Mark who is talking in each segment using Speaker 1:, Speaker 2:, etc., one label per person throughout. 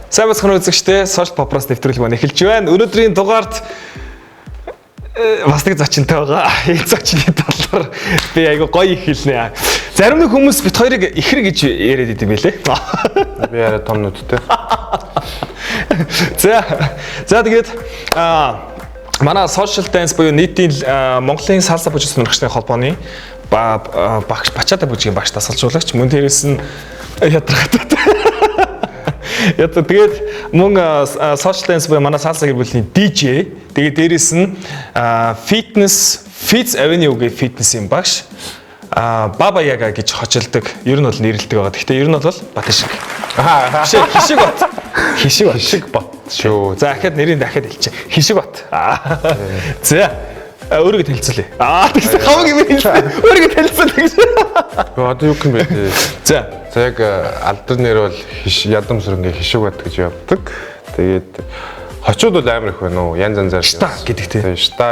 Speaker 1: Сайн бацхан үзэгчдээ Social Pop-аас нэвтрүүлэг маань эхэлж байна. Өнөөдрийн дугаард бас нэг зочинтой байгаа. Энэ зочны талаар би айгу гоё их хэлнэ. Зарим нэг хүмүүс бит хоёрыг ихэр гэж яриад идэв байлээ.
Speaker 2: Би арай том нүдтэй.
Speaker 1: За тэгээд манай Social Dance буюу нийтийн Монголын салса бүжиг сонирхчдын холбооны багш Бачаата бүжгийн багш тасалжуулагч мөн дээрээс нь ядаргатай. Тэгээд мөн Social Dance буюу манай салса гэр бүлийн DJ. Тэгээд дээрээс нь Fitz Avenue-гийн фитнесийн багш Баба Яга гэж хочилдог. Ер нь бол нэрэлдэг байгаа. Гэхдээ ер нь бол Батшиг. Хишиг бат шүү. За дахиад нэрийг дахиад хэлчихэ. Хишиг бат. За өөрийгөө танилцуулъя. Тэгсэн хамаг юм хэлсэн. Өөрийгөө танилцуулъя гэж.
Speaker 2: Одоо юу юм бэ?
Speaker 1: За
Speaker 2: яг алдар нэр бол ядам сүрэнгээ хишиг бат гэж явдаг. Тэгээд хочууд бол амар их байна уу? Янз янзаар.
Speaker 1: Шта гэдэг тийм.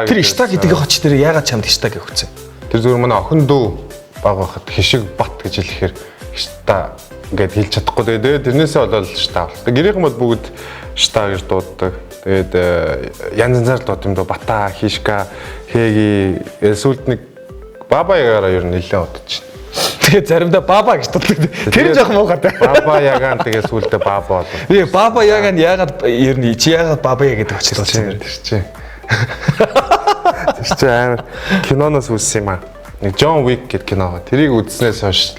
Speaker 1: Тэр шта гэдэг хоч дээр яагаад чамд шта гэж өгсөн?
Speaker 2: Тэр зүгээр манай охин дүү баг байхад хишиг бат гэж хэлэхээр шта ингээд хэлж чадахгүй. Тэгээд тэрнээсээ болоод шта болдог. Гэрийнхэн бол бүгд шта гэж дууддаг. Тэгээд янз янзаар дууд юм доо бата, хишка, хэги сүлд нэг баба ягаараа ер нь нэлээд удаж. Тэгээд заримдаа баба гэж дууддаг.
Speaker 1: Тэр жоох муугар.
Speaker 2: Баба ягаан тэгээд сүлдээ баба болов.
Speaker 1: Би баба ягаан яагаад ер нь чи яагаад баба я гэдэг очилсан юм
Speaker 2: тэр чи. Тэр чи амар киноноос үзсэн юм аа. Нэг John Wick гэдэг кино. Тэрийг үзснээс хойш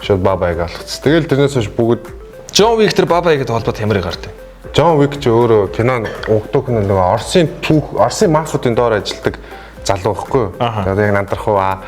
Speaker 2: шууд баба яг алхацсан. Тэгэл тэрнээс хойш бүгд
Speaker 1: John Wick тэр баба ягээд холбоод ямар гардаг.
Speaker 2: John Wick ч өөрөө кино угдуух нь нөгөө Оросын мафиудын доор ажилладаг залуу байхгүй юу? Тэгээд яг нандрах уу аа.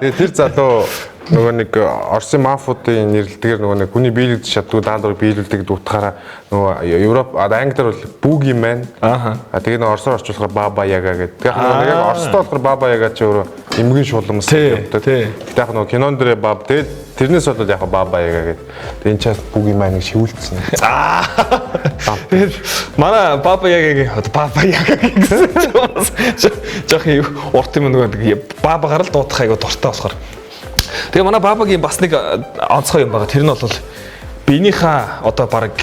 Speaker 2: Тэгээд тэр залуу нөгөө нэг Оросын мафиудын нэрлэлтэйгээр нөгөө нэг хүний биелэгдэж чаддгүй даалгаврыг биелүүлдэг утгаараа нөгөө Европ Англиар бол Boogeyman. Тэгээд нөгөө Оросоор орчуулахаар Баба Яга гэдэг. Тэгээд яг Оростой болохоор Баба Яга ч өөрөө эмгэн шулмс гэдэг. Тэгээд яг нөгөө кинон дээр Баба тэгээд тэрнээс болоод яг Баба Яга гэдэг. Тэгээд энэ чаас Boogeyman-ыг шивүүлсэн.
Speaker 1: Тэгээд манай Баба Ягагийн Баба Яга гэсэн жоох урт юм нөгөө Бабагаар л дуудах айгу дуртай болохоор. Тэгээ манай Бабагийн бас нэг онцгой юм байгаа. Тэр нь бол биенийхээ одоо бараг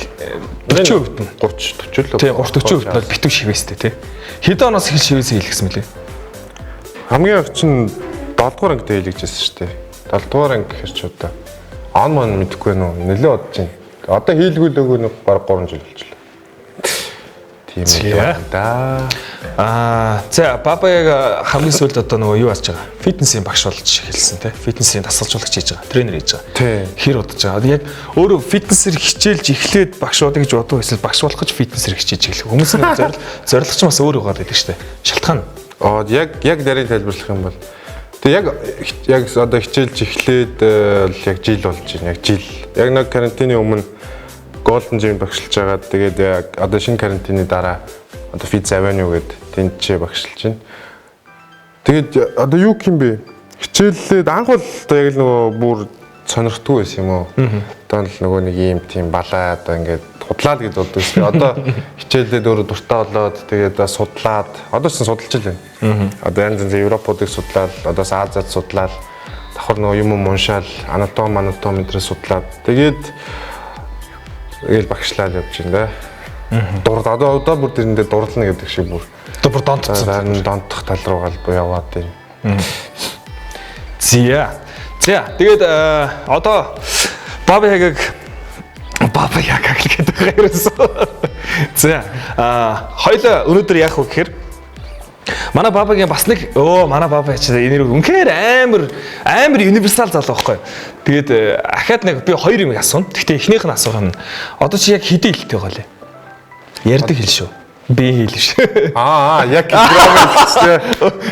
Speaker 1: 40% нь 30-40 л. Тийм 30-40% нь битүү шивээстэй тий. Хэдэн оноос их шивээсээ хийлгэсэн мөлий?
Speaker 2: Хамгийн их чинь 7 дугаар ангид хийлгэжсэн шүү дээ. 7 дугаар анги гэхэр ч одоо он мон мэдэхгүй нөө нэлээд бодож байна. Одоо хийлгүүлээгүй нэг бараг 3 жил болчихлоо. Тийм ээ да. За
Speaker 1: Баба яг хамгийн сүүлд одоо нөгөө юу хийж байгаа? Фитнесийн багш болж эхэлсэн тий. Фитнесийн тасалжуулагч хийж байгаа. Тренер хийж байгаа. Хэр удаж байгаа. Яг өөрөө фитнесээр хичээлж эхлээд багш удаа гэж боддог эсвэл багш болох гэж фитнесээр хичээж эхлэх. Хүмүүсийн зорилго ч бас өөр байгаа гэдэг шүү дээ. Шалтгаан.
Speaker 2: Яг нарийн тайлбарлах юм бол тэг яг одоо хичээлж эхлээд яг жил болж байна. Яг жил. Яг нэг карантины өмнө Golden Gym багшилж байгаа. Тэгээд яг одоо шинэ карантины дараа одоо Fitz Avenue гэдэг тэнцээ багшилж байна. Тэгээд одоо юу юм бэ? Хичээллээд анх бол одоо яг л нөгөө бүр сонирхтгүй байсан юм уу? Одоо л нөгөө нэг юм тийм балаа одоо ингээд худлаад гэж боддог шүү. Одоо хичээллээд өөрөө дуртай болоод тэгээд судлаад одоо ч судалж байна. Одоо янз янз Европуудыг судлаад, одоо Азиад судлаад, давхар нөгөө юм уншаал, анатоми мэдрээ судлаад тэгээд ээл багшлаад явж байна да. Одоо бүр тэрэндээ дурлна гэдэг шиг бүр.
Speaker 1: Одоо бүр донтцсон.
Speaker 2: Донтох тал руугаа л яваад байна.
Speaker 1: За тэгээд одоо Баба Ягаг гэдэг хайрсан. За хоёлаа өнөөдөр яах вэ гэхээр манай Бабагийн бас нэг манай Баба яч энэр үнэхээр амар универсал залуу байхгүй. Тэгээд ахаад нэг би хоёр юм асууна. Гэхдээ эхнийх нь асуух нь одоо чи яг хэдийн хэлтэй байгаа лээ? Ярьдаг хэл шүү. Би хэл шүү.
Speaker 2: Яг граммар.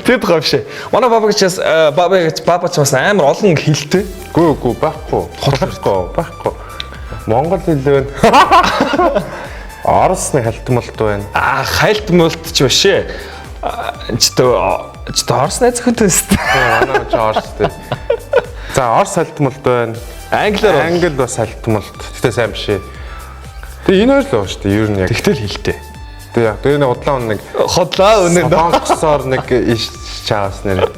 Speaker 1: Тэд гоовшээ. Манай Баба ч бас амар олон хэлтэй.
Speaker 2: Гүү байхгүй. Монгол хэл байна. Оросны халтмалт байна.
Speaker 1: Халтмалт ч башээ. Ч Орос найз өхөнтэй өстэй.
Speaker 2: Манай ч Оростэй. За Орос халтмалт байна. Англи бас халтмалт. Тэгтээ сайн биш ээ. Тэгээ энэ хоёр л байна шүү дээ. Ер нь яг
Speaker 1: тэгтэл хэлтэй.
Speaker 2: Тэгээ нэг удлаа нэг
Speaker 1: хотлаа өнөө
Speaker 2: сонгосоор нэг иш чаас нэр.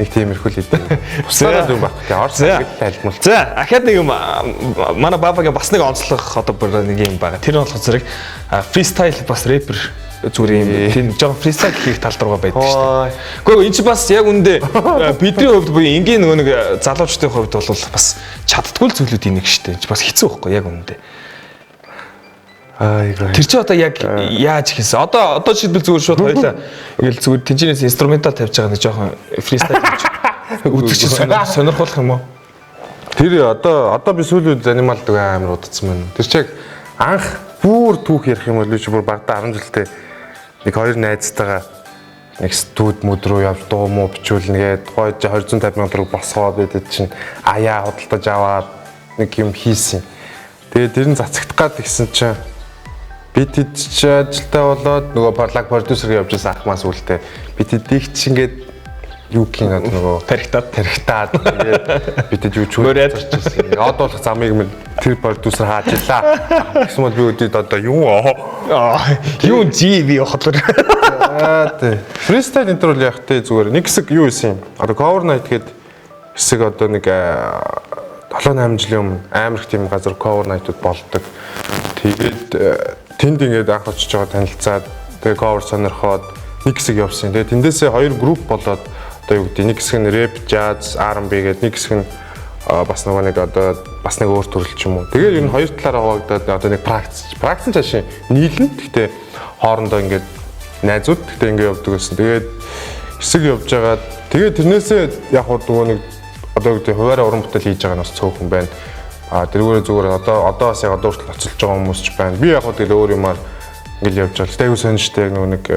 Speaker 2: Нэг тиймэрхүү л идэв. Бусдаар юм баг. Тэгээ Орос англи тайлбар.
Speaker 1: За, ахаад нэг юм манай бабагийн бас нэг онцлог одоо бүр нэг юм байгаа. Тэр нь болохоор зэрэг фристайл бас рэпер зүгээр юм. Тийм жоохон фристайл хийх тал руугаа байдаг шүү дээ. Гэхдээ энэ чи бас яг үндэ бидний хувьд буюу энгийн нөгөө нэг залуучдын хувьд бол бас чаддгүй зүйлүүдийн нэг шүү дээ. Чи бас хэцүү байхгүй яг үндэ. Тэр чи одоо яг яаж хийсэн? Одоо жишээлбэл зүгээр шууд хоёлаа ингээл зүгээр тэнцэнээс инструментал тавьж байгаа нэг жоохон фристайл хийж үзчих сонирхолтой юм уу?
Speaker 2: Тэр одоо би сүүлийн анималд амар удацсан байна. Тэр чи яг анх бүр түүх ярих юм бол чи бүр багада 10 жилдээ нэг хоёр найзтайгаа нэг студ мод руу явж дуу муу бичүүлнэ гээд гоё 250 сая төгрөг босгоо бидэд чинь аяа худалдаж аваад нэг юм хийсэн. Тэгээд тэр нь цацагдах гад гисэн чинь бид ч ажилтаа болоод нөгөө парлаг продюсер явж байсан ахмаас үлдээ бид эдийг чи ингээд юу гин нөгөө
Speaker 1: тархитаад
Speaker 2: тэгээд бид юу чөөрээд зарчсан. Одоо болох замыг минь тэр продюсер хаажлаа. Гэсэн бол би өдөрт одоо юу
Speaker 1: GV хотлоо.
Speaker 2: Тий. Фристайл энэ төр л яг тий зүгээр нэг хэсэг юу исэн юм. Одоо cover night гээд хэсэг одоо нэг 7-8 жилийн өмнө амар их тийм газар cover night-ууд болдог. Тэгээд тэнд ингээд анх очиж байгаа танилцаад тэгээ cover сонирхоод нэг хэсэг явсан. Тэгээ тэндээсээ хоёр групп болоод одоо юу гэдэг нэг хэсэг нь рэп, jazz, R&B гэдэг нэг хэсэг нь бас нэг одоо бас нэг өөр төрөл ч юм уу. Тэгээ ер нь хоёр талаараа хуваагдаад одоо нэг практик цаашаа нийлэн гэхдээ хоорондоо ингээд найзууд гэхдээ ингээд явдаг гэсэн. Тэгээд хэсэг явж байгаа. Тэгээд тэрнээсээ яг нөгөө нэг одоо юу гэдэг хуваараа уран бүтээл хийж байгаа нь бас цөөхөн байна. Тэрүүгээр зүгээр одоо бас яг одоо хүртэл оцолж байгаа хүмүүс ч байна. Би яг тэгэл өөр юмар ингээл явж байгаа. Тэйгүү сонь штэ нэг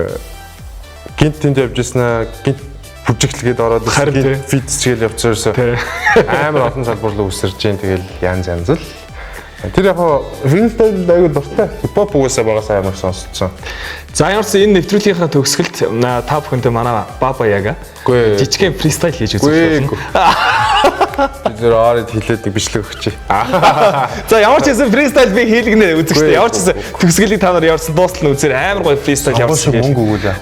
Speaker 2: гинт тэнд явж яснаа гинт бүжиглгээд ороод фитсгээл явцсан. Амар олон салбар руу үсэрж जैन тэгэл янз л. Тэр яг фристайл аягүй дуртай. Хипхоп угаасаа багасаа амар сонсцсон.
Speaker 1: За ямарс энэ нэвтрүүлгийнхаа төгсгөлт та бүхэндээ манай баба яга жижигхэн фристайл хийж үзүүлсэн.
Speaker 2: Бид нэр ороод хилээд нэг бичлэг өгчээ.
Speaker 1: За ямар ч хэсэн фристайл би хийлгэнэ үзэгчтэй. Ямар ч хэсэн төгсгөлийг та нар явуулсан дуустал нь үзээр амар гоё фристайл явуулсан.
Speaker 2: Мөнгө өгүүлээ.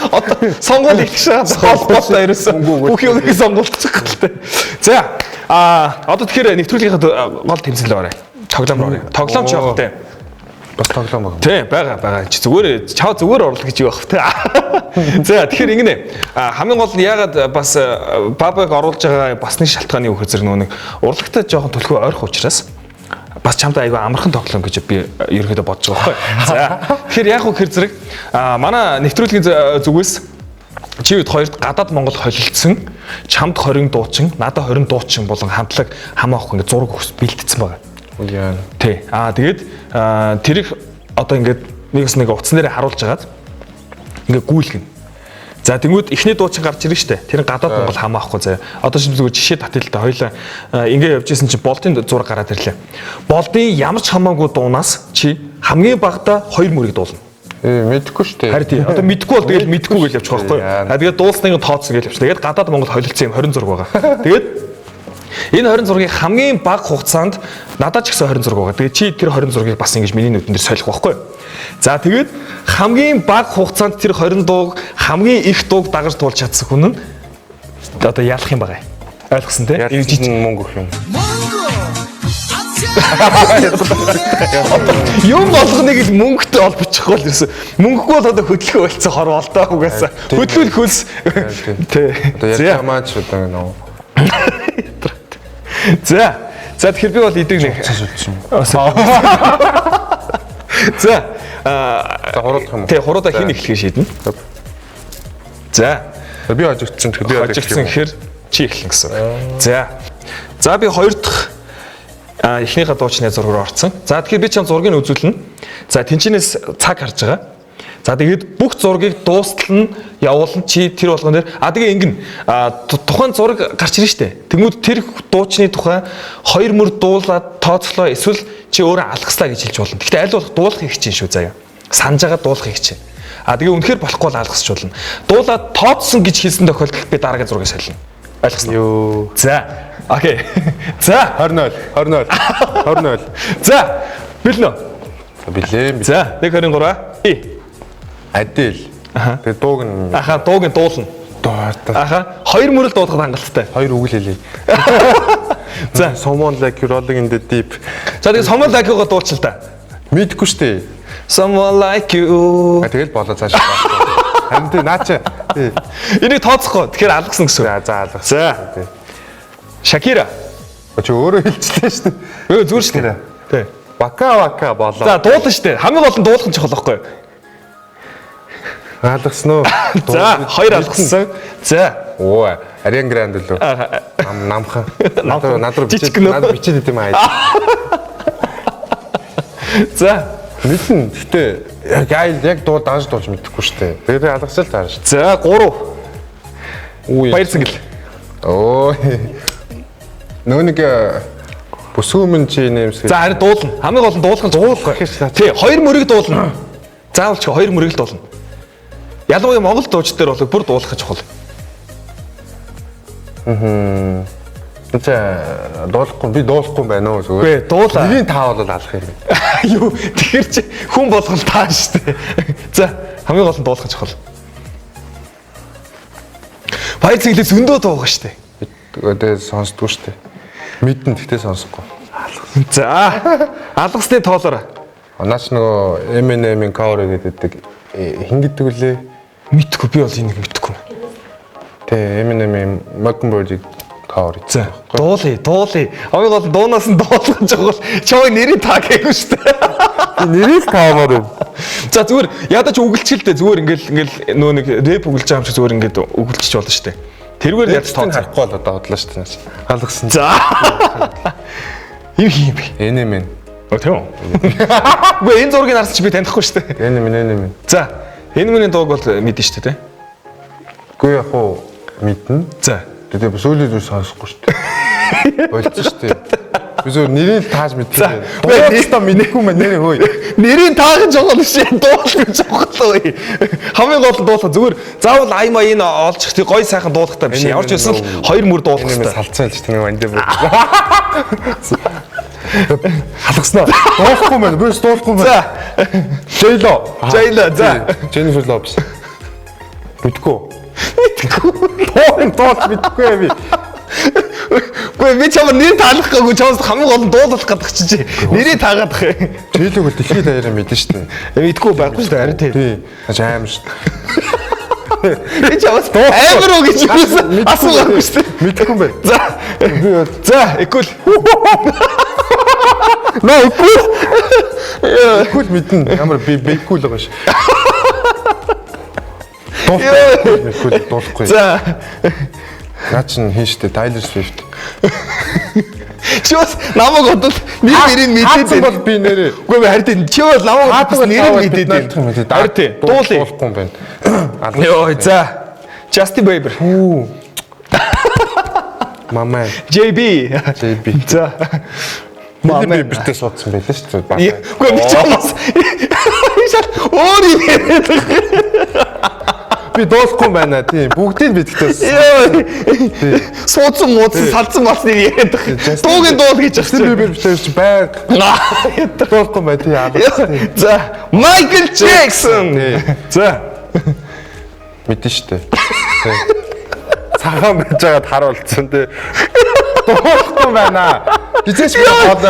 Speaker 1: Одоо сонгол их шахаад холбоотой ерөөсөн. Бүх юм их сонголцох гэдэг. За одоо тэгэхээр нэвтрүүлгийнхаа гол тэмцэл орой. Тоглоом орой. Тоглоомч явах те.
Speaker 2: Бас тоглоом байгаа.
Speaker 1: Тий, байгаа. Чи зүгээр орлоо гэж юу байх те. За тэгэхээр ингэнэ. Хамгийн гол нь ягаад бас бабаг оруулж байгаа бас нэг шалтгааны үхэр зэрэг нэг урлагтай жоохон төлхөө ойрох учраас бас чамтай айгүй амархан тоглоом гэж би ерөөхдөө бодож байгаа байхгүй. За тэгэхээр яг үхэр зэрэг манай нэвтрүүлгийн зүгээс чи үед хоёрт гадаад Монгол холилдсон чамд 20 дуучин, надад 20 дуучин болон хамтлаг хамаахгүй ингээ зураг өгс бэлдсэн байгаа.
Speaker 2: Яа.
Speaker 1: Тий. Тэгээд тэрийг одоо ингээд нэгс нэг утсан дээр харуулж агаад ингээ гүйлгэн. За тэнгууд эхний дуучин гарч ирнэ штэ. Тэр гадаад Монгол хамаахгүй заяа. Одоо шинэ жишээ татъя л да. Хоёлаа ингээ явж исэн чинь болдын зураг гараад ирлээ. Болдын ямар ч хамаагүй дуунаас чи хамгийн багадаа 2 мөрийг дуулна.
Speaker 2: Мэдхгүй шүү дээ.
Speaker 1: Харин тий. Одоо мэдхгүй бол тэгэл мэдхгүй гэж явчих واخхой. Тэгээд дуусныг тооцсон гэж явчих. Тэгээд гадаад Монгол холилдсон юм 26 байгаа. Тэгээд энэ 26-ыг хамгийн бага хугацаанд надад ч гэсэн 26 байгаа. Тэгээд чи тэр 26-ыг бас ингэж миний нүдэн дээр солих واخхой. За тэгээд хамгийн бага хугацаанд тэр 20 дууг хамгийн их дууг дагаж туулж чадсан хүн нь одоо яалах юм байгаа. Ойлгосон тий?
Speaker 2: Энэ жижиг мөнгө өгөх юм.
Speaker 1: Юм болгоныг л мөнгөтэй ол бичихгүй л ерөөсө. Мөнгөгүй бол одоо хөдөлгөөн болцсон хорвоо л даа угаасаа. Хөдөлгөөл хөлс. Тий.
Speaker 2: Одоо яг хамаач одоо нөө.
Speaker 1: За тэгэхээр би бол идэг нэг. За
Speaker 2: хуруудах юм уу?
Speaker 1: Тий, хуруудаа хин эхлэхээ шийднэ. За
Speaker 2: би хожигдсон тэгэхээр би
Speaker 1: хожигдсон гэхээр чи эхлэн гэсэн. За би хоёр дахь эхнийхээ дуучны зураг руу орсон. За тэгэхээр би чам зургийг үзүүлнэ. За тэнчнээс цаг харж байгаа. За тэгээд бүх зургийг дуустал нь явуулна чи тэр болгон дээр. Тэгээ ингэн тухайн зураг гарч ирнэ штэ. Тэнгүүд тэр дуучны тухай 2 мөр дуулаад тооцлоо эсвэл чи өөрөө алгаслаа гэж хэлж болно. Гэхдээ аль болох дуулахыг хичээн шүү заяа. Санаж байгаа дуулахыг хичээн. Тэгээ үнэхээр болохгүй л алгасч болно. Дуулаад тооцсон гэж хэлсэн тохиолдолд би дараагийн зургийг солино. Ойлгосноо.
Speaker 2: Йоо.
Speaker 1: За. Окей. За
Speaker 2: 20.
Speaker 1: За бэлнэ.
Speaker 2: Билээ.
Speaker 1: За 123.
Speaker 2: Адил. Тэгээ дууг нь
Speaker 1: дууг нь дуулна.
Speaker 2: Дуутай.
Speaker 1: Аха. Хоёр мөрөл дуудахад хангалттай.
Speaker 2: Хоёр үг л хэлье.
Speaker 1: За.
Speaker 2: Someone like you rolling in the deep.
Speaker 1: За тэгээ Someone Like You-го дуудчих л та.
Speaker 2: Мэдгүй штэ.
Speaker 1: Someone Like You.
Speaker 2: Тэгэл болоо цааш. Харин тий наача. Тий.
Speaker 1: Энийг тооцохгүй. Тэгэхээр алгасан гэсэн.
Speaker 2: За алгасан.
Speaker 1: За. Шакира.
Speaker 2: Чи өөрөө хэлчихлээ штэ.
Speaker 1: Зүгээр шүү дээ. Тий.
Speaker 2: Вака болоо.
Speaker 1: За дуулна шүү дээ. Хамгийн гол нь дуулах нь чухал байхгүй юу?
Speaker 2: Алгасан уу?
Speaker 1: За, хоёр алгасан. За.
Speaker 2: Оо, Arian Grande лөө. Намхан. Надад бичээд идэм аа.
Speaker 1: За.
Speaker 2: Мэдэн. Гэтэ яг дуу данж дуулж мэдэхгүй шүү дээ. Тэгээд алгасан л таарна шүү.
Speaker 1: За, 3.
Speaker 2: Үгүй.
Speaker 1: Баяр цэнгэл.
Speaker 2: Оо. Нэг бүсгүүмэн чи нэмсгээ.
Speaker 1: За, харин дуулна. Хамгийн гол нь дуулах нь дуулах. Тий, хоёр мөрийг дуулна. Заавал ч хоёр мөрийг л дуулна. Ялангуяа Монгол дуучид дээр бол бүр дуулах чухал.
Speaker 2: За дуулахгүй би дуулахгүй байна уу зүгээр.
Speaker 1: Үгүй дуулаа.
Speaker 2: Нэгийн таа бол алах юм.
Speaker 1: Юу тэгэхэр чи хүн болгон таа шүү дээ. За хамгийн гол нь дуулах чухал. Баяр цэглээс өндөө дуугаа шүү дээ.
Speaker 2: Тэгээд сонсдгүй шүү дээ. Мэдэн тэгтээ сонсохгүй.
Speaker 1: За алгасны тоолоор.
Speaker 2: Наач нөгөө Eminem-ийн cover гэдэг хин гэдэг үлээ.
Speaker 1: Мэдхгүй би бол энийг мэдхгүй.
Speaker 2: Тэ Eminem-ийн Mockingbird cover.
Speaker 1: За дуулъя. Хамгийн гол нь дуунаас нь дуулах нь чухал. Чоо нэрийг таа гээгүй шүү дээ.
Speaker 2: Нэрийг таамаар юм.
Speaker 1: За зүгээр ядаж үгэлчилдэ зүгээр ингээл нөө нэг рэп үгэлж байгаа юм шиг зүгээр ингээд үгэлчиж болно шүү дээ. Тэргээр ядаж тооцоо.
Speaker 2: Харахгүй л одоо бодлоо шүү дээ. Алгасан.
Speaker 1: За. Юу хийм бэ?
Speaker 2: Eminem.
Speaker 1: Тийм үү? Үгүй энэ зургийг харсан чи би танихгүй шүү дээ.
Speaker 2: Eminem.
Speaker 1: За Eminem-ийн дууг бол мэдэн шүү дээ.
Speaker 2: Үгүй яг уу мэднэ.
Speaker 1: За.
Speaker 2: Тэгээд сүүлийн зүйл сонсохгүй шүү дээ. Болчих шүү дээ. Би зөв нэрийг тааж мэдээ. Дуулалтаа мэдэхгүй мэн нэрээ хөөе.
Speaker 1: Нэрийн таахан жогол шээ дуулах жогол ой. Хамгийн гол нь дуулах зүгээр заавал аймаа энэ олж их гоё сайхан дуулахтай биш. Ямар ч байсан л хоёр мөр дуулах хэрэгтэй.
Speaker 2: Салцсан л ч тийм вандэ бүр. Халгаснаа. Дуулахгүй мэн. Би дуулахгүй мэн.
Speaker 1: За. J-Lo. За.
Speaker 2: Jennifer Lopez. Мэдгүй. Дуулж мэдгүй би.
Speaker 1: Гүй би чамд нэр таалахгүй чамд хамгийн гол нь дуулах гэдэг чи нэрийг таагаад ах.
Speaker 2: J-Lo дэлхийд даяараа мэдэн шүү дээ.
Speaker 1: Мэдгүй байхгүй шүү дээ харин тий.
Speaker 2: Тий. Аим шүү дээ.
Speaker 1: Би чамд амар уу гэж асуухгүй шүү дээ.
Speaker 2: Мэдгүй юм байна.
Speaker 1: За экул.
Speaker 2: Экул мэднэ. Ямар би бэкул байгаа ш. Дуулахгүй.
Speaker 1: За.
Speaker 2: Наач нь хийн штэ Tyler Swift.
Speaker 1: Чиос намайг бодвол нэрийг мэдээд
Speaker 2: бол би нэрээ.
Speaker 1: Үгүй харин чи бол намайг бодвол нэрийг мэдээд байна. Харин тий.
Speaker 2: Дуулахгүй юм байна.
Speaker 1: Йоо за. Justin Bieber.
Speaker 2: Мама.
Speaker 1: JB. За.
Speaker 2: Мама бибертэй суудсан байлаа шүү дээ.
Speaker 1: Үгүй би чамаас өөр юм яриад.
Speaker 2: Би дуулахгүй байна тийм. Бүгдийг бидгтээ.
Speaker 1: Суудсан муудсан салцсан болсныг яриад байгаа. Дуугийн дуул гэж
Speaker 2: байна. Би бибертэй чи байг. Дуулахгүй байна тийм.
Speaker 1: За, Michael Jackson. За.
Speaker 2: Мэдэн шүү дээ. Цагаан байж байгаад харуулсан тий. Дуулахгүй байна. Хизээч бод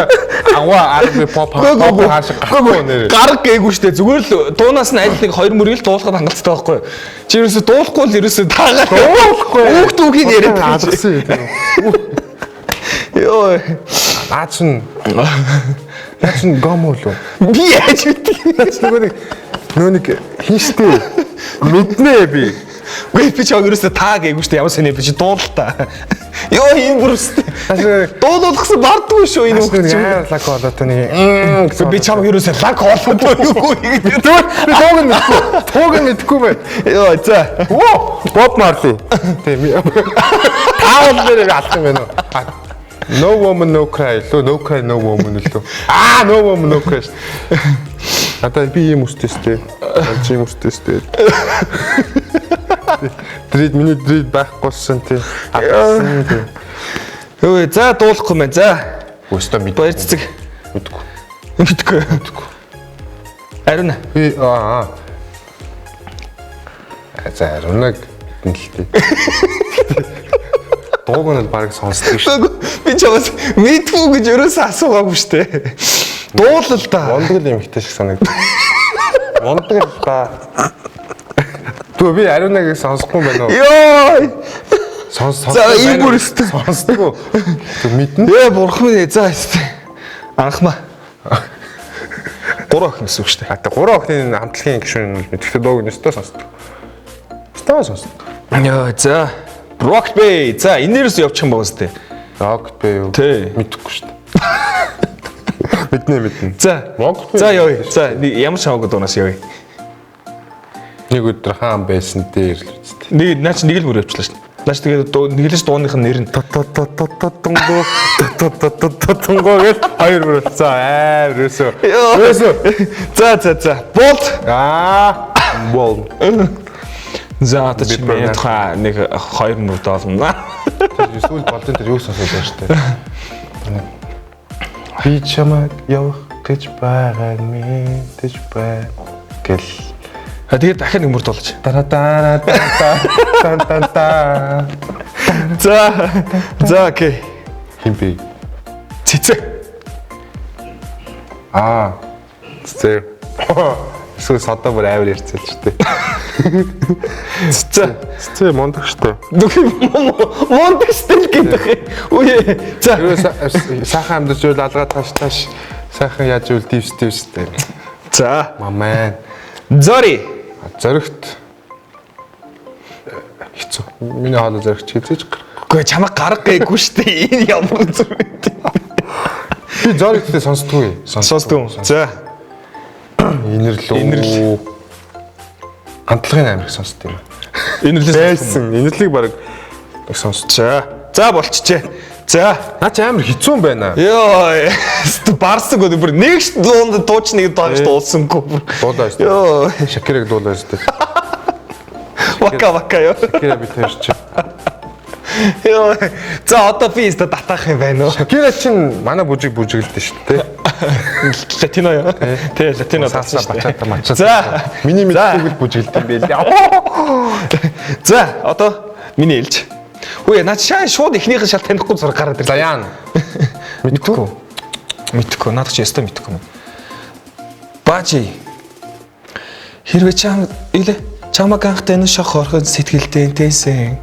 Speaker 2: аваа арби pop хааш гарахгүй нэр.
Speaker 1: Гараг гээгүй штэ. Зүгээр л дуунаас нь аль нэг хоёр мөрийг дуулахад хангалттай байхгүй. Чи ерөөсө дуулахгүй л ерөөсө таагаад дуулахгүй. Хүүхд үгийг яриад
Speaker 2: алгасан юм.
Speaker 1: Йоо.
Speaker 2: Наач нь гом уу?
Speaker 1: Би яаж мэдээ.
Speaker 2: Нөө нэг хинштэй. Мэднэ би.
Speaker 1: Гүй би ч ерөөсө таа гээгүй штэ. Ямар сони би чи дуулалтаа. Йоо ийм бүрстэй. Дуулуулахсан бардгүй шүү энэ
Speaker 2: хүүхд чинь. Лак болоод нэг
Speaker 1: би чам ерөөсөө лак болоод юу гэдэг.
Speaker 2: Тууг мэдхгүй бай.
Speaker 1: Йоо за.
Speaker 2: Bob Marley. Тийм. Таавал дээр алах юм байна уу? No woman no cry. No cry no woman лөө. No woman no cry. Ата би юм үстэстэй. Чи юм үстэстэй. Миний дрид байхгүйсэн тий.
Speaker 1: Өө за дуулахгүй мэн за.
Speaker 2: Өстө мэд.
Speaker 1: Баяр цэцэг. Мэдгүй. Ариун.
Speaker 2: Би За ариунаг мэднэ л дээ. Дууг нь баг сонсдог шүү.
Speaker 1: Би чамаас мэдгүй гэж ерөөсөө асуугаагүй шүү дээ. Дуулал да.
Speaker 2: Мондөг л эмхтэй шиг санагдав. Мондөг л да. Төө би Ариунаг сонсохгүй байна уу?
Speaker 1: Йой. За ийм бүр өстө.
Speaker 2: Сонсдгоо. Тэг мэднэ.
Speaker 1: Бурхан минь за өстө. Анхмаа. 3 охин гэсэн үг шүү дээ.
Speaker 2: Тэг 3 охины хамтлагийн гишүүн нь мэдрэхтэй дууг нь өстө сонсдог. Өстө сонсдог.
Speaker 1: Йоо за. Rock Bay. За энээрээс явчих юм байна үстэй.
Speaker 2: Rock Bay юу?
Speaker 1: Тий.
Speaker 2: Мэдхгүй шүү дээ. Мэднэ.
Speaker 1: За.
Speaker 2: Rock Bay.
Speaker 1: За явъя. За ямар шавгад дуунаас явъя.
Speaker 2: Нэг өдөр хаан байсан дээр л үстэй.
Speaker 1: Наач нэг л мөр явуулчихлаа шүү дээ. Наач тэгээд нэглэж дууных нь нэр нь
Speaker 2: тунгоо гэж хоёр мөр болсон. Ерөөсөө.
Speaker 1: За. Болт.
Speaker 2: Бол.
Speaker 1: За одоо чи миний тухай нэг 2 мөр доолно.
Speaker 2: Эсвэл болдын дээр юу сонсож байгаа шүү дээ. Би чамайг явах гэж байгаа мэдэж байна гэл.
Speaker 1: Тэгээд дахиад нэг мөр доолж.
Speaker 2: Та.
Speaker 1: За окей.
Speaker 2: Химби.
Speaker 1: Цэцэг.
Speaker 2: Цэцэг. Эсвэл содоо бүр авир ярьцал шүү дээ. Цэцэг мондог шүү дээ.
Speaker 1: Мондог стил гэдэг. Үе. За.
Speaker 2: Сайхан амьдч үйл алгаа тааш сайхан яаж үйл дивс дээ.
Speaker 1: За.
Speaker 2: Мамаа. Зоригт хэцүү. Миний хаалт зоригч хэзээж гарахгүй.
Speaker 1: Гэхдээ чамайг гарга гээгүй шүү дээ. Энэ ямар зүйл вэ?
Speaker 2: Би зоригтээ сонсдгүй.
Speaker 1: Сонсдог. За.
Speaker 2: Инэрлүү. Хамтлагын амирыг сонсдог юм. Инэрлийг баг сонсч.
Speaker 1: За болчихжээ. За.
Speaker 2: Наа чи амир хэцүү юм байна.
Speaker 1: Йоо. Барсаг өөр бүр нэгш дуунд дууч нэг доош дуулсангүй.
Speaker 2: Дуулаа шүү.
Speaker 1: Йоо.
Speaker 2: Шакирыг дуулаа шүү.
Speaker 1: Вака ёо.
Speaker 2: Шакира би тэрч.
Speaker 1: Йоо. За одоо би өстө татах юм байна уу?
Speaker 2: Шакира чинь манай бүжиглдэ шүү дээ.
Speaker 1: Латино ёо. Тэ латино
Speaker 2: саасаа бачаата мачаа.
Speaker 1: За.
Speaker 2: Миний мэдхүүг л бүжиглдэ юм бэ.
Speaker 1: За одоо миний ээлж. Үе наа шууд ихнийхэн шал танихгүй зураг гараад ирлээ.
Speaker 2: За яана.
Speaker 1: Мэдхгүй. Надад ч ястаа мэдхгүй юм. Бажи. Хэрвээ чамаг анхтай энэ шохорхон сэтгэлдээ тээсэн.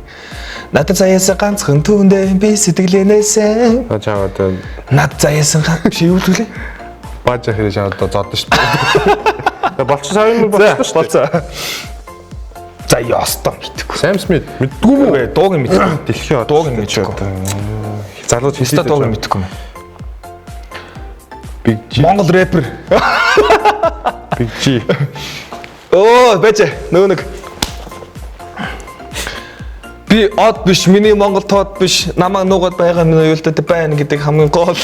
Speaker 1: Надад заяасан ганцхан түүндээ би сэтгэлэнээсэн.
Speaker 2: Чаа одоо
Speaker 1: над заяасан чи юу лээ?
Speaker 2: Бажи хэрэг чаа одоо зодсон шүү дээ. Болчихсон сайн болчихсон шүү дээ.
Speaker 1: За ястаа мэдхгүй.
Speaker 2: Sam Smith мэддгүй мүү?
Speaker 1: Дууг нь мэдгүй.
Speaker 2: Дэлхийн
Speaker 1: дууг нь мэдгүй.
Speaker 2: Залууч
Speaker 1: хэвээр дууг нь мэдгүй юм.
Speaker 2: Big G.
Speaker 1: Монгол рэпер.
Speaker 2: Big G.
Speaker 1: Бэж нөгөө нэг би од биш, миний Монгол тоод биш, намайг нуугаад байгаа нь уйлдаад байна гэдэг хамгийн гол.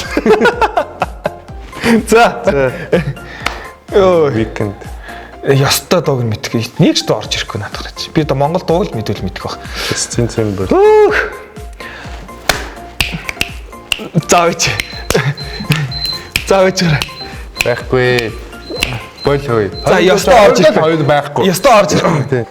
Speaker 1: За.
Speaker 2: Weekend.
Speaker 1: Ястаа дууг нь мэдгүй. Нэг ч дуу орж ирэхгүй надад гарч. Би одоо Монгол дууг л мэдвэл мэдэх байх.
Speaker 2: Цэн бол.
Speaker 1: Заавч.
Speaker 2: Байхгүй. Болой.
Speaker 1: За ястаа орж ирэх.
Speaker 2: Хоёр байхгүй.
Speaker 1: Ястаа орж ирэх.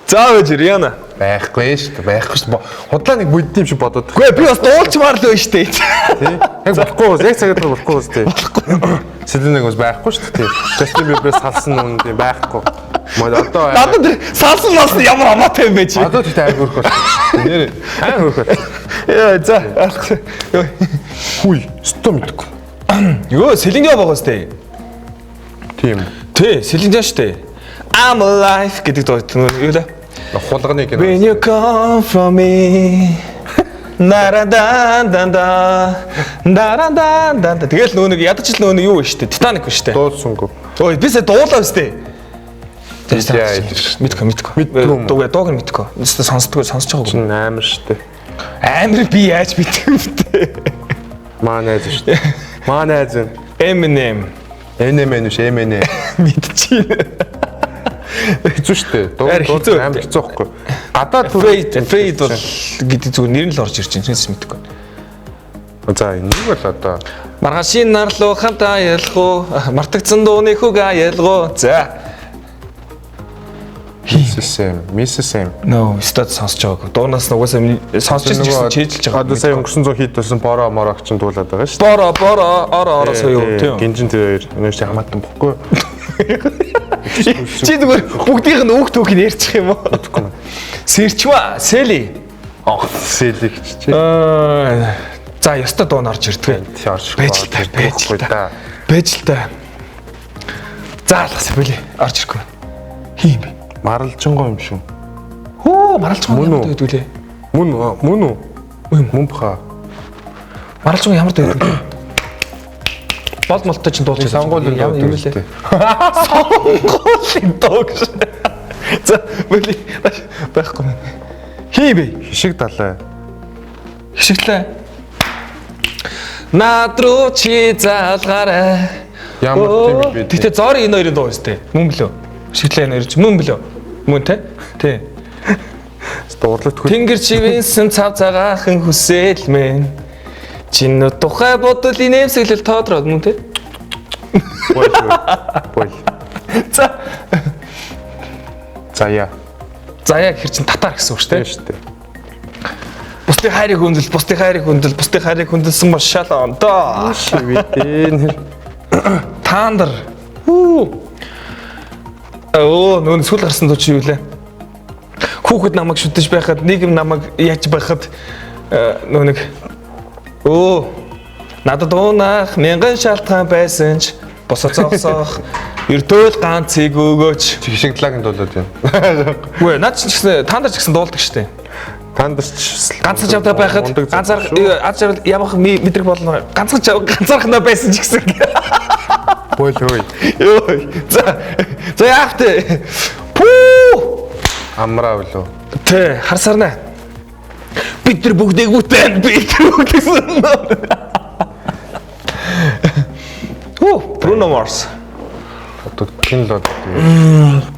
Speaker 1: Заавч Риана.
Speaker 2: Байхгүй шүү дээ. Байхгүй шүү. Худлаа нэг бүдд юм шиг бодоод.
Speaker 1: Үгүй би бас дуулчмаар л байна шүү дээ.
Speaker 2: Тий. Яг болохгүй бас яг цагаад болохгүй бас тий. Сэлэнэг бас байхгүй шүү дээ. Justin Bieber салсан юм тийм байхгүй. Мод одоо
Speaker 1: надад салсан нас ямар амаатай юм бэ чи.
Speaker 2: Одоо тэгтээ айр хөрөх байна. Нэр айр хөрөх.
Speaker 1: Яа за.
Speaker 2: Хүй. Стом мэдгүй.
Speaker 1: Йоо Селинга байгаа сте.
Speaker 2: Тийм.
Speaker 1: Тий, Селинга штэ. I'm alive гэдэг дуу юу лээ?
Speaker 2: Хулганы кино.
Speaker 1: When you come from me. Нарада. Тэгэл нөгөө нэг ядаж л нөгөө юу вэ штэ? Титаник вэ штэ?
Speaker 2: Дуулсангүй.
Speaker 1: Ой, бисээ дуулаа штэ.
Speaker 2: Мэдгүй.
Speaker 1: Дууг нь мэдгүй. Нэстэ сонсдгүй сонсож байгаагүй.
Speaker 2: Чин амар штэ.
Speaker 1: Амар би яаж мэдэх юм бэ?
Speaker 2: Манайз штэ. Манайз.
Speaker 1: Eminem.
Speaker 2: Eminem.
Speaker 1: Мэдчихээн.
Speaker 2: Хэцүү штэ. Амар хэцүү байхгүй. Гадаад
Speaker 1: Fade бол гэдэг зүгээр нэр нь л орж ирж байна. Чинээс мэдгүй.
Speaker 2: За энэ нэг бол одоо
Speaker 1: маргаашийн нар руу хамтаа ялах уу? Мартагдсан дууны хүүг аялах уу? За.
Speaker 2: Mrs. M.
Speaker 1: Нөө, стад сонсож байгаагүй. Дуунаас нугасаа сонсож ирсэн чийжилж байгаа.
Speaker 2: Одоо сая өнгөрсөн 100 хит болсон боро морог чинь дуулаад байгаа шүү дээ.
Speaker 1: Боро соёо тийм.
Speaker 2: Гинжин тэр өнөөс хамаатан бохгүй.
Speaker 1: Чи зүгээр бүгдийнх нь үг түүхийг ярьчих юм уу? Сэрчва, Сэли.
Speaker 2: Сэли гэж чи.
Speaker 1: За, ёстой дуу нарж ирдэг. Байж л та. Заалгас били орж ирэхгүй. Хийм бэ?
Speaker 2: Маралжингоо юм шүү.
Speaker 1: Хөө, маралжингоо ямар дээд үлээ?
Speaker 2: Мөн үү? Мөн баха.
Speaker 1: Маралжингоо ямар дээд үлээ? Бол молтой ч дуулж
Speaker 2: сонгуулийн дуу юм лээ.
Speaker 1: Сонгуулийн дуу гэж. За, били байхгүй. Хийм бэ?
Speaker 2: Хишиг далай.
Speaker 1: Хишиглээ. Наад руу чи заалгаарай.
Speaker 2: Ямар тийм бэ?
Speaker 1: Гэтэ зори энэ хоёрын дуу өстэй. Мөн блөө. Хишиглээ энэ хоёр ч мөн блөө. Мөн те? Тий.
Speaker 2: Дуурлах төгөл.
Speaker 1: Тэнгэр чивэнсэн цав цагаахан хүсэл мэн. Чиний тухай бодол инээмсэглэл тоодроод мөн те?
Speaker 2: Бол.
Speaker 1: За.
Speaker 2: Заяа
Speaker 1: Гэхэр чин татар гэсэн үг шүү дээ.
Speaker 2: шүү дээ.
Speaker 1: Бусдын хайрыг хүндэлсэн маш шалан доо.
Speaker 2: Шивэдэн.
Speaker 1: Таандар. Нүүн сүл гарсан дуу чи юу лээ? Хүүхэд намайг шүтэж байхад нэг юм намайг яаж байхад нэг надад уунах мянган шалтгаан байсан ч босоо зогсоох ердөөл ганцыг өгөөч.
Speaker 2: Хишигдлагын дуулаад байна.
Speaker 1: Үгүй наад ч гэсэн таандар ч гэсэн дуулдаг штэ.
Speaker 2: Тандасч
Speaker 1: ганцхан чавтай байхад ганцаар явах мэдрэг болно. Ганцаархнаа байсан ч гэсэн.
Speaker 2: Бойл хөөе.
Speaker 1: Йой. За яах вэ? Пүү!
Speaker 2: Амраа болоо.
Speaker 1: Тэ харсарнаа. Бид нар бүгдийг бүтээн гэсэн. Bruno Mars.
Speaker 2: Одоо хэн л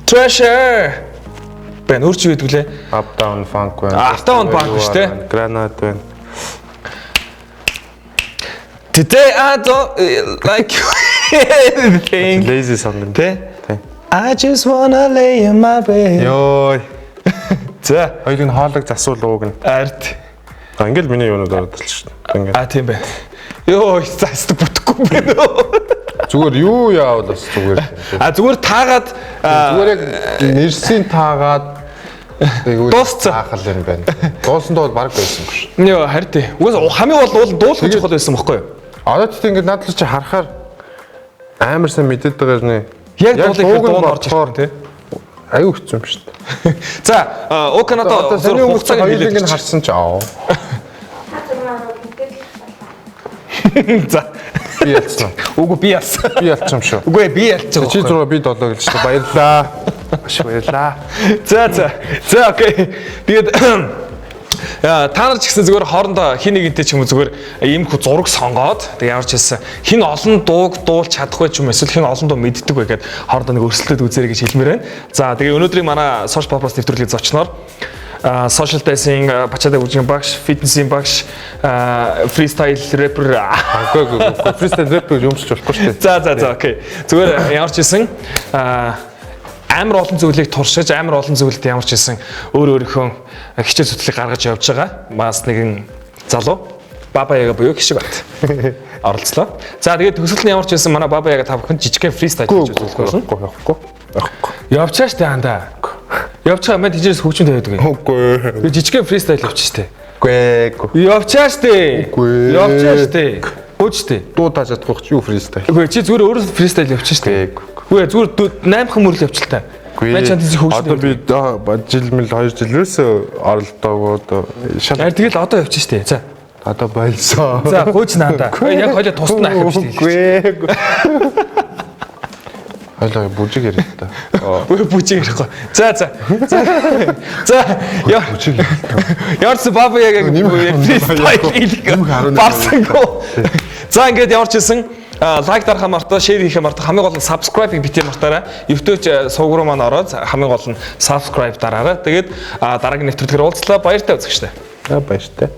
Speaker 1: Treasure. Бэн өөрч юу гэдэг лээ?
Speaker 2: Uptown Funk байна.
Speaker 1: Uptown Funk шүү дээ.
Speaker 2: Granite байна.
Speaker 1: Today I don't like anything.
Speaker 2: Lazy song.
Speaker 1: Тэ? I just wanna lay in my bed.
Speaker 2: Йой.
Speaker 1: За,
Speaker 2: хоёрын хоолойг засуул ууг нь.
Speaker 1: ард.
Speaker 2: Ингээл миний юунууд ордолч шин. Ингээл.
Speaker 1: Тийм байна. Йой, зааст бүтэхгүй байна.
Speaker 2: Зүгээр юу яавал бас зүгээр.
Speaker 1: Зүгээр таагаад
Speaker 2: Зүгээр яг нэрсийн таагаад
Speaker 1: дууссан.
Speaker 2: Хаахал юм байна. Дуусан дуу баг байсан биш.
Speaker 1: Йоо, харин тий. Угаас хамгийн бол дуулах чухал байсан байхгүй юу?
Speaker 2: Одоо тийм ингээд надлаа чи харахаар амар сайн мэдээд байгаа нэ.
Speaker 1: Яг дуулах дуу орж ирэх тий.
Speaker 2: Аюу хэцүү юм шүү дээ.
Speaker 1: За, Оканато
Speaker 2: зөв хугацааг хэлээд харсан ч аа.
Speaker 1: За.
Speaker 2: Би ялцсан.
Speaker 1: Үгүй би ялсан.
Speaker 2: Би ялцсан шүү.
Speaker 1: Үгүй би ялцсан.
Speaker 2: Чи 6 би 7 гэлж та баярлаа. Маш баярлаа.
Speaker 1: За окей. Тэгээд та нар ч гэсэн зүгээр хоорондоо хин нэгэнтэй ч юм уу зүгээр иймэрхүү зураг сонгоод тэг ямар ч хэлсэн хин олон дууг дуулж чадахгүй ч юм эсвэл хин олон дуу мэддэг вэ гэд хоорондоо нэг өрсөлдөд үзээрэй гэж хэлмээр байна. За тэгээ өнөөдрийн манай social purpose нэвтрүүлгийн зочноор social dancing бачаада үжигийн багш, фитнесийн багш, freestyle rapper.
Speaker 2: Freestyle rapper юмсч болохгүй шүү дээ.
Speaker 1: За окей. Зүгээр ямар ч хэлсэн амар олон зүйлийг туршиж, амар олон зүйлд ямар ч хэлсэн өөрийнхөө хичээл зүтгэлийг гаргаж явж байгаа. Мас нэгэн залуу Баба Яга буюу гişиг бат. Оролцлоо. За тэгээд төсөлд нь ямар ч хэлсэн манай Баба Яга та бүхэн жижигхэн freestyle хийж үзүүлэх болно. Явчаа штэ андаа. Явчаа мэн тийчээс хөгжмөд тавиад үгүй.
Speaker 2: Үгүй.
Speaker 1: Жижигхэн freestyle явчих штэ.
Speaker 2: Үгүй.
Speaker 1: Явчаа штэ. Явчаа штэ. Хөөчтэй.
Speaker 2: Дуу тааж чадахгүй ч юу freestyle.
Speaker 1: Үгүй чи зүгээр өөрөө freestyle явчих штэ. Үгүй зүгээр 8 хэн мөрөл явчих та. Мэн чанд тийч хөгжмөд.
Speaker 2: Одоо би жил мэл 2 жилээс оролдоогоо одоо шал.
Speaker 1: Тэгэл одоо явчих штэ. За.
Speaker 2: Одоо байлсаа.
Speaker 1: За хөөч наада. Яг хоёлоо тусна ахив штэ.
Speaker 2: Үгүй. Хойлоо бүжиг ярих та.
Speaker 1: Үгүй бүжиг ярихгүй. За.
Speaker 2: Бүжиг.
Speaker 1: Ярс Баба яг freestyle барсангүй. За ингээд ямар ч хэлсэн лайк дарахаа мартаа, шеэр хийхээ мартаа, хамгийн гол нь subscribe-ийг битээ мартаарай. YouTube сувг руу маань ороод хамгийн гол нь subscribe дараарай. Тэгээд дараагийн нэвтрүүлгээр уулзлаа. Баяртай үзэгчтэй.
Speaker 2: Баяртай.